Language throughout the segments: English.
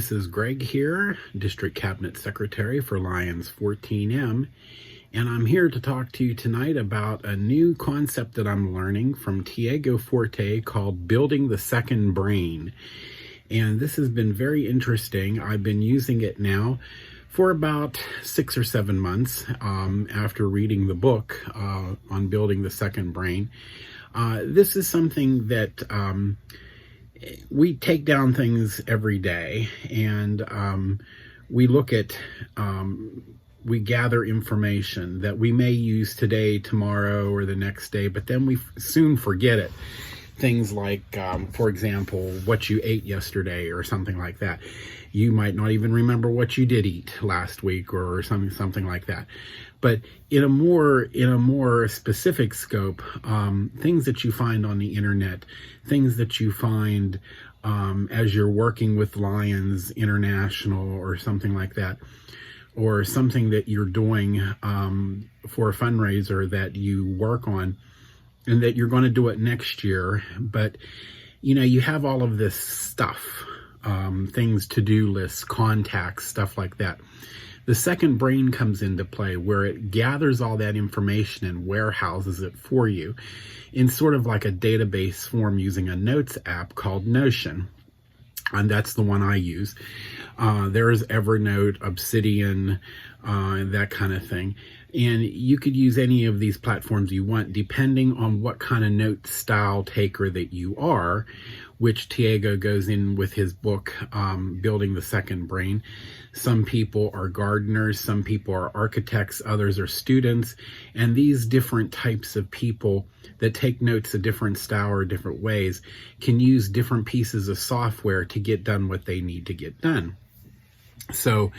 this is Greg here, District Cabinet Secretary for Lions 14M, and I'm here to talk to you tonight about a new concept that I'm learning from Tiago Forte called building the second brain. And this has been very interesting. I've been using it now for about 6 or 7 months after reading the book on building the second brain. This is something that we take down things every day, and we look at, we gather information that we may use today, tomorrow, or the next day, but then we soon forget it. Things like, for example, what you ate yesterday or something like that. You might not even remember what you did eat last week or something like that. But in a more specific scope, things that you find on the internet, things that you find as you're working with Lions International or something like that, or something that you're doing for a fundraiser that you work on, and that you're going to do it next year, but you have all of this stuff, things, to-do lists, contacts, stuff like that. The second brain comes into play, where it gathers all that information and warehouses it for you in sort of like a database form using a notes app called Notion. And that's the one I use. There's Evernote, Obsidian, that kind of thing. And you could use any of these platforms you want, depending on what kind of note style taker that you are, which Tiago goes in with his book, Building the Second Brain. Some people are gardeners, some people are architects, others are students. And these different types of people that take notes a different style or different ways can use different pieces of software to get done what they need to get done. So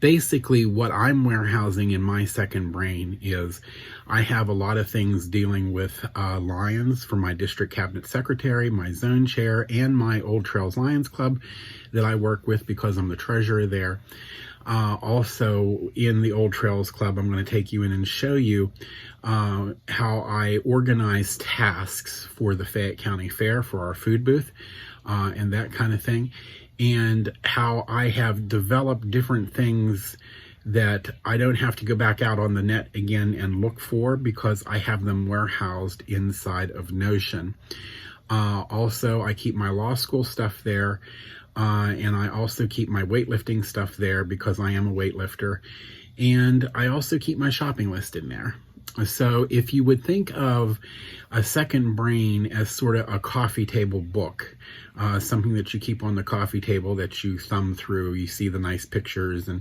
basically what I'm warehousing in my second brain is I have a lot of things dealing with Lions for my district cabinet secretary, my zone chair, and my Old Trails Lions Club that I work with because I'm the treasurer there. Also in the Old Trails Club, I'm going to take you in and show you how I organize tasks for the Fayette County Fair for our food booth and that kind of thing. And how I have developed different things that I don't have to go back out on the net again and look for because I have them warehoused inside of Notion. Also, I keep my law school stuff there, and I also keep my weightlifting stuff there because I am a weightlifter. And I also keep my shopping list in there. So if you would think of a second brain as sort of a coffee table book, something that you keep on the coffee table that you thumb through, you see the nice pictures and,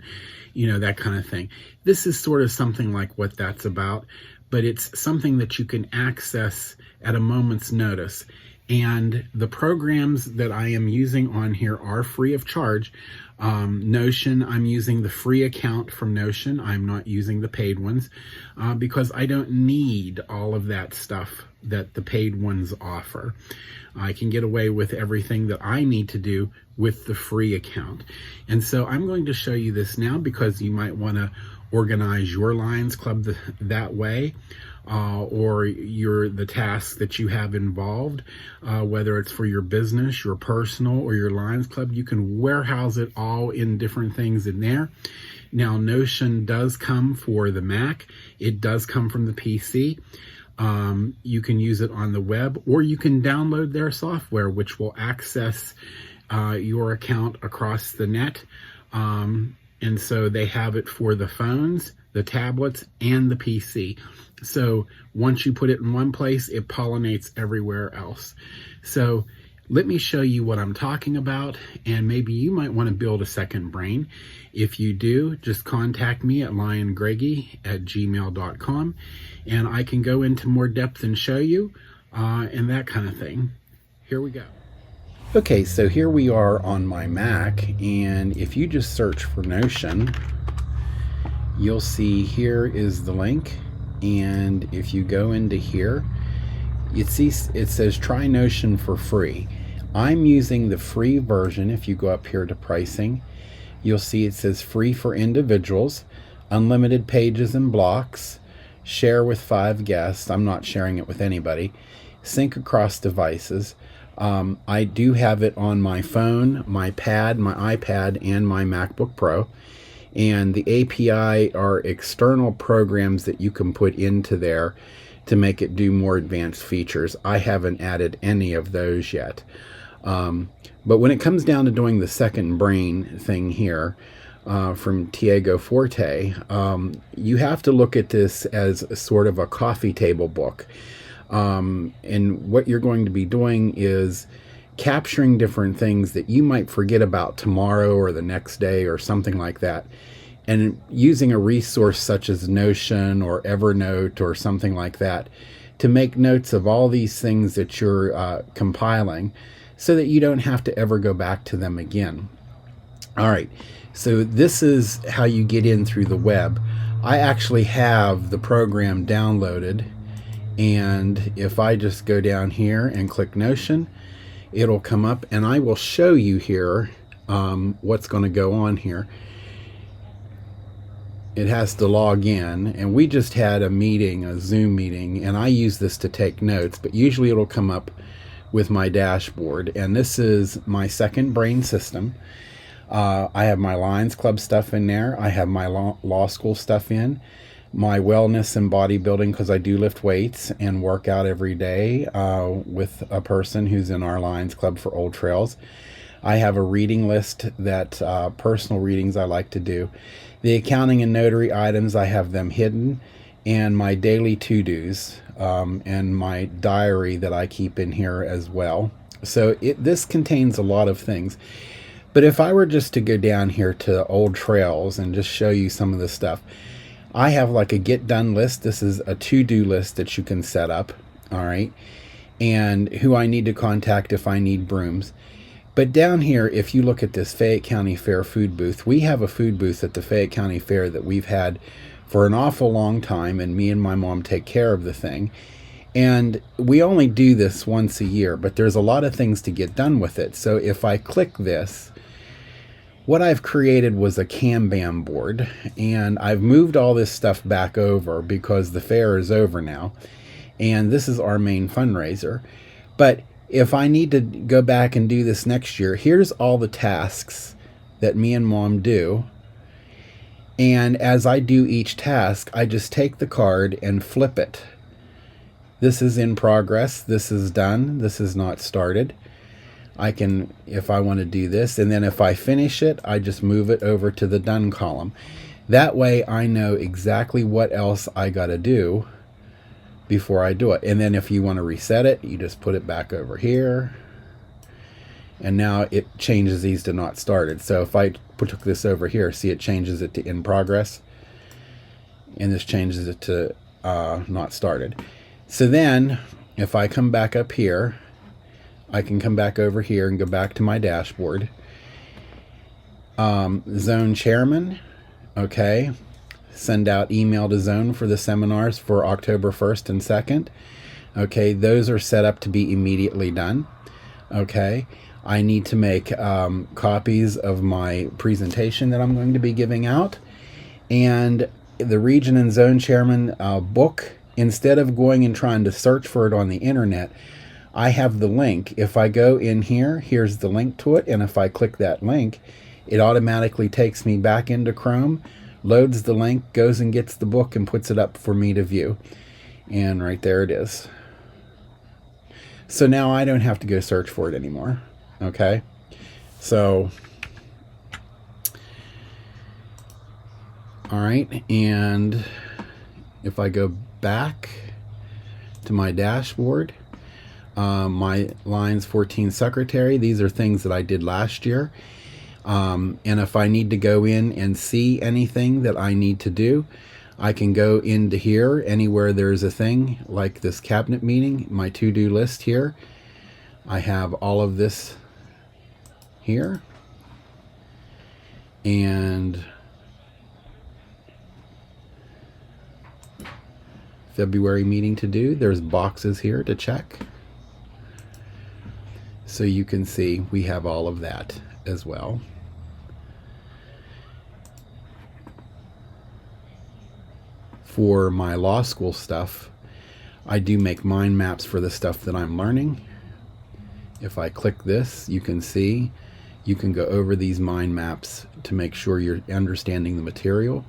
that kind of thing. This is sort of something like what that's about, but it's something that you can access at a moment's notice. And the programs that I am using on here are free of charge. Notion, I'm using the free account from Notion. I'm not using the paid ones because I don't need all of that stuff that the paid ones offer. I can get away with everything that I need to do with the free account. And so I'm going to show you this now because you might want to organize your Lions Club that way. Or the tasks that you have involved, whether it's for your business, your personal, or your Lions Club, you can warehouse it all in different things in there. Now, Notion does come for the Mac. It does come from the PC. You can use it on the web, or you can download their software, which will access your account across the net. And so they have it for the phones, the tablets, and the PC. So once you put it in one place, it pollinates everywhere else. So let me show you what I'm talking about, and maybe you might want to build a second brain. If you do, just contact me at liongreggy@gmail.com, and I can go into more depth and show you, and that kind of thing. Here we go. Okay, so here we are on my Mac, and if you just search for Notion, you'll see here is the link. And if you go into here, it says try Notion for free. I'm using the free version. If you go up here to pricing, you'll see it says free for individuals, unlimited pages and blocks, share with 5 guests. I'm not sharing it with anybody. Sync across devices. I do have it on my phone, my pad, my iPad, and my MacBook Pro. And the API are external programs that you can put into there to make it do more advanced features. I haven't added any of those yet. But when it comes down to doing the second brain thing here, from Tiago Forte, you have to look at this as sort of a coffee table book. And what you're going to be doing is capturing different things that you might forget about tomorrow or the next day or something like that, and using a resource such as Notion or Evernote or something like that to make notes of all these things that you're compiling, so that you don't have to ever go back to them again. All right, so this is how you get in through the web. I actually have the program downloaded, and if I just go down here and click Notion, it'll come up, and I will show you here what's going to go on here. It has to log in, and we just had a meeting, a Zoom meeting, and I use this to take notes, but usually it'll come up with my dashboard. And this is my second brain system. I have my Lions Club stuff in there. I have my law school stuff in, my wellness and bodybuilding, because I do lift weights and work out every day with a person who's in our Lions Club for Old Trails. I have a reading list that personal readings I like to do. The accounting and notary items, I have them hidden, and my daily to-dos, and my diary that I keep in here as well. So this contains a lot of things. But if I were just to go down here to Old Trails and just show you some of the stuff, I have like a get done list. This is a to-do list that you can set up, all right, and who I need to contact if I need brooms. But down here, if you look at this Fayette County Fair food booth, we have a food booth at the Fayette County Fair that we've had for an awful long time, and me and my mom take care of the thing. And we only do this once a year, but there's a lot of things to get done with it. So if I click this, what I've created was a Kanban board, and I've moved all this stuff back over because the fair is over now, and this is our main fundraiser. But if I need to go back and do this next year, here's all the tasks that me and Mom do. And as I do each task, I just take the card and flip it. This is in progress. This is done. This is not started. I can, if I want to do this, and then if I finish it, I just move it over to the done column. That way I know exactly what else I got to do before I do it. And then if you want to reset it, you just put it back over here. And now it changes these to not started. So if I took this over here, see, it changes it to in progress. And this changes it to not started. So then if I come back up here, I can come back over here and go back to my dashboard. Zone chairman, okay. Send out email to zone for the seminars for October 1st and 2nd. Okay, those are set up to be immediately done. Okay, I need to make copies of my presentation that I'm going to be giving out. And the region and zone chairman book, instead of going and trying to search for it on the internet, I have the link. If I go in here, here's the link to it, and if I click that link, it automatically takes me back into Chrome, loads the link, goes and gets the book, and puts it up for me to view. And right there it is. So now I don't have to go search for it anymore. Okay? So, all right, and if I go back to my dashboard, my Lines 14 secretary, these are things that I did last year. And if I need to go in and see anything that I need to do, I can go into here, anywhere there's a thing like this cabinet meeting, my to-do list here. I have all of this here. And February meeting to do, there's boxes here to check. So you can see we have all of that as well. For my law school stuff, I do make mind maps for the stuff that I'm learning. If I click this, you can see you can go over these mind maps to make sure you're understanding the material.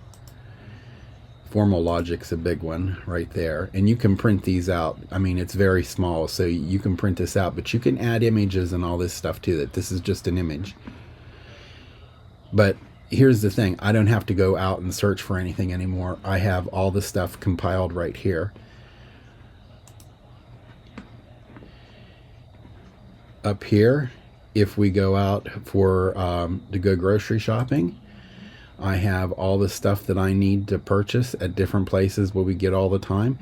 Formal logic's a big one right there, and you can print these out. I mean, it's very small, so you can print this out, but you can add images and all this stuff to it. This is just an image. But here's the thing, I don't have to go out and search for anything anymore. I have all the stuff compiled right here. Up here, if we go out for to go grocery shopping, I have all the stuff that I need to purchase at different places where we get all the time.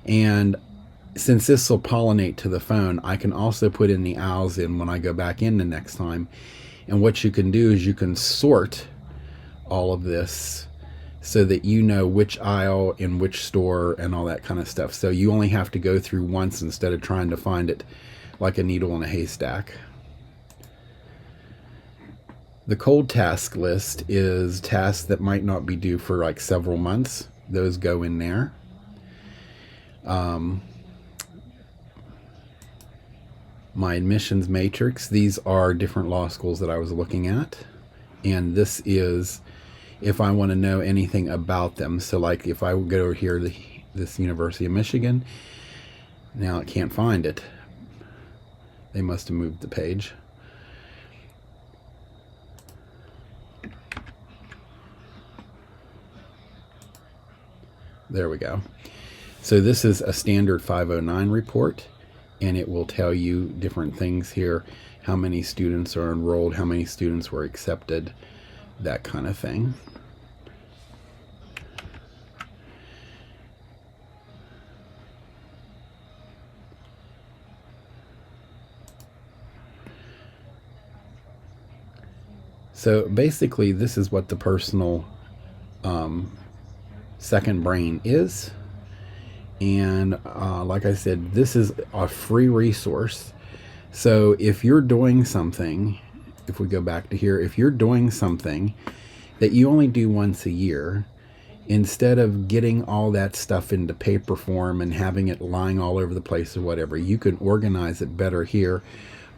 And since this will pollinate to the phone, I can also put in the owls in when I go back in the next time. And what you can do is you can sort all of this so that you know which aisle in which store and all that kind of stuff. So you only have to go through once instead of trying to find it like a needle in a haystack. The cold task list is tasks that might not be due for like several months. Those go in there. My admissions matrix, these are different law schools that I was looking at. And this is if I want to know anything about them. So like if I would go over here to this University of Michigan, now I can't find it. They must have moved the page. There we go. So this is a standard 509 report, and it will tell you different things here, how many students are enrolled, how many students were accepted, that kind of thing. So basically this is what the personal second brain is. And like I said, this is a free resource. So if you're doing something, if we go back to here, if you're doing something that you only do once a year, instead of getting all that stuff into paper form and having it lying all over the place or whatever, you can organize it better here,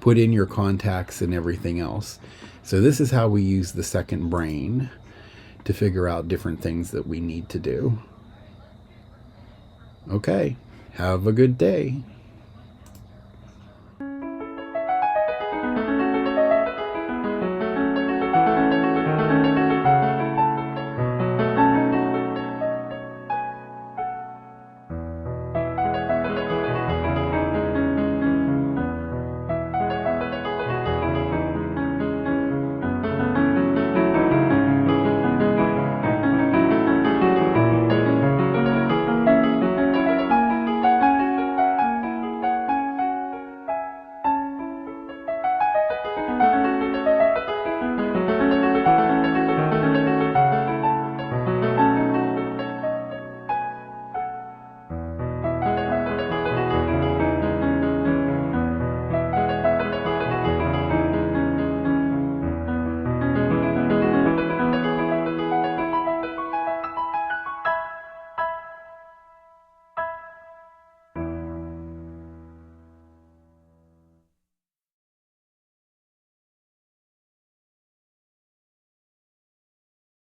put in your contacts and everything else. So this is how we use the second brain to figure out different things that we need to do. Okay, have a good day.